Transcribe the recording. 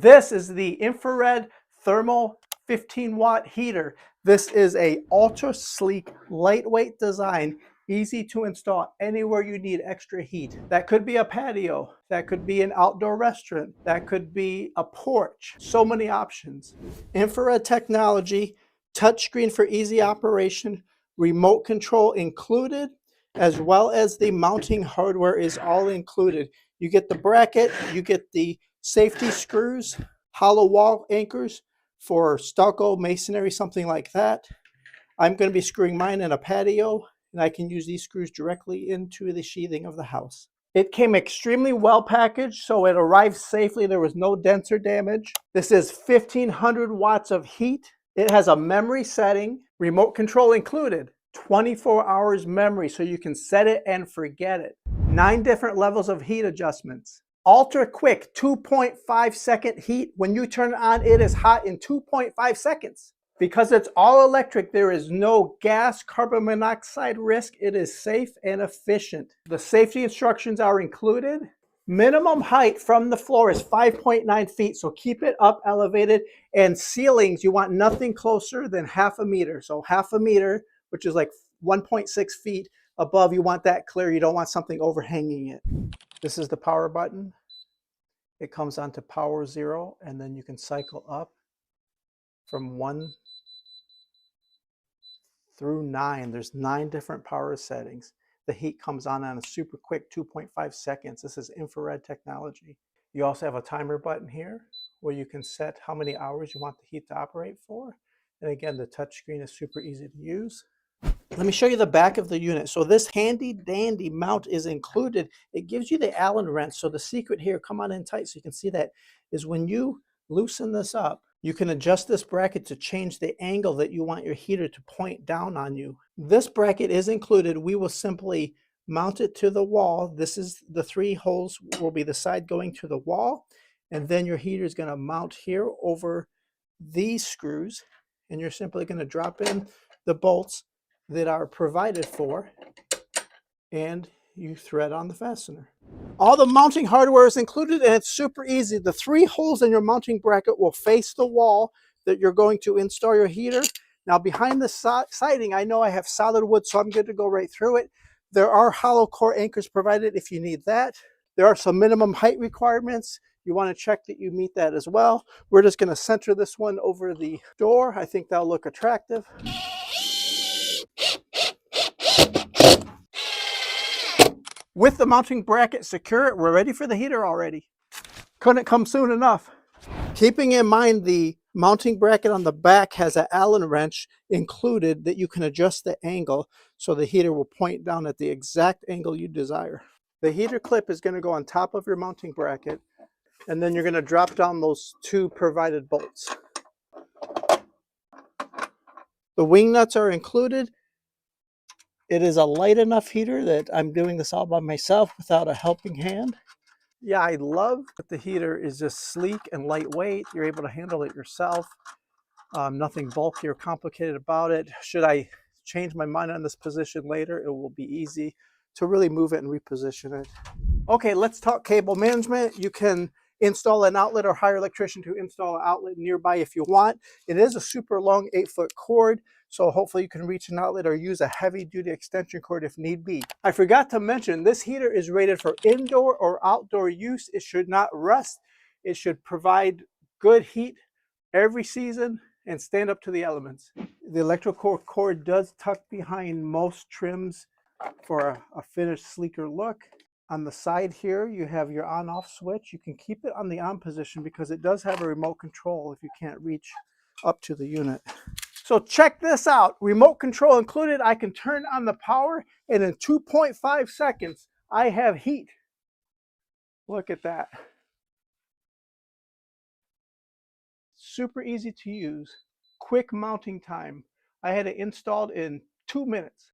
This is the infrared thermal 15-watt heater. This is a ultra sleek, lightweight design, easy to install anywhere you need extra heat. That could be a patio, that could be an outdoor restaurant, that could be a porch. So many options. Infrared technology, touchscreen for easy operation, remote control included, as well as the mounting hardware is all included. You get the bracket, you get the safety screws, hollow wall anchors for stucco, masonry, something like that. I'm going to be screwing mine in a patio, and I can use these screws directly into the sheathing of the house. It came extremely well packaged, so it arrived safely. There was no dents or damage. This is 1500 watts of heat. It has a memory setting, remote control included, 24 hours memory, so you can set it and forget it. 9 different levels of heat adjustments. Ultra quick 2.5 second heat. When you turn it on, it is hot in 2.5 seconds. Because it's all electric, there is no gas, carbon monoxide risk. It is safe and efficient. The safety instructions are included. Minimum height from the floor is 5.9 feet, so keep it up elevated. And ceilings, you want nothing closer than half a meter. So half a meter, which is like 1.6 feet above, you want that clear. You don't want something overhanging it. This is the power button. It comes on to power 0, and then you can cycle up from 1 through 9. There's 9 different power settings. The heat comes on a super quick 2.5 seconds. This is infrared technology. You also have a timer button here where you can set how many hours you want the heat to operate for. And again, the touchscreen is super easy to use. Let me show you the back of the unit. So this handy dandy mount is included. It gives you the Allen wrench. So the secret here, come on in tight so you can see that, is when you loosen this up, you can adjust this bracket to change the angle that you want your heater to point down on you. This bracket is included. We will simply mount it to the wall. This is the 3 holes will be the side going to the wall. And then your heater is going to mount here over these screws. And you're simply going to drop in the bolts that are provided for, and you thread on the fastener. All the mounting hardware is included, and it's super easy. The 3 holes in your mounting bracket will face the wall that you're going to install your heater. Now behind the siding, I know I have solid wood, so I'm good to go right through it. There are hollow core anchors provided if you need that. There are some minimum height requirements. You want to check that you meet that as well. We're just going to center this one over the door. I think that'll look attractive. With the mounting bracket secure, we're ready for the heater already. Couldn't come soon enough. Keeping in mind the mounting bracket on the back has an Allen wrench included that you can adjust the angle so the heater will point down at the exact angle you desire. The heater clip is going to go on top of your mounting bracket, and then you're going to drop down those 2 provided bolts. The wing nuts are included. It is a light enough heater that I'm doing this all by myself without a helping hand. Yeah, I love that the heater is just sleek and lightweight. You're able to handle it yourself. Nothing bulky or complicated about it. Should I change my mind on this position later, it will be easy to really move it and reposition it. Okay, let's talk cable management. You can install an outlet or hire an electrician to install an outlet nearby if you want. It is a super long 8-foot cord, so hopefully you can reach an outlet or use a heavy-duty extension cord if need be. I forgot to mention, this heater is rated for indoor or outdoor use. It should not rust. It should provide good heat every season and stand up to the elements. The electrical cord does tuck behind most trims for a finished, sleeker look. On the side here, you have your on-off switch. You can keep it on the on position because it does have a remote control if you can't reach up to the unit. So check this out. Remote control included. I can turn on the power, and in 2.5 seconds, I have heat. Look at that. Super easy to use. Quick mounting time. I had it installed in 2 minutes.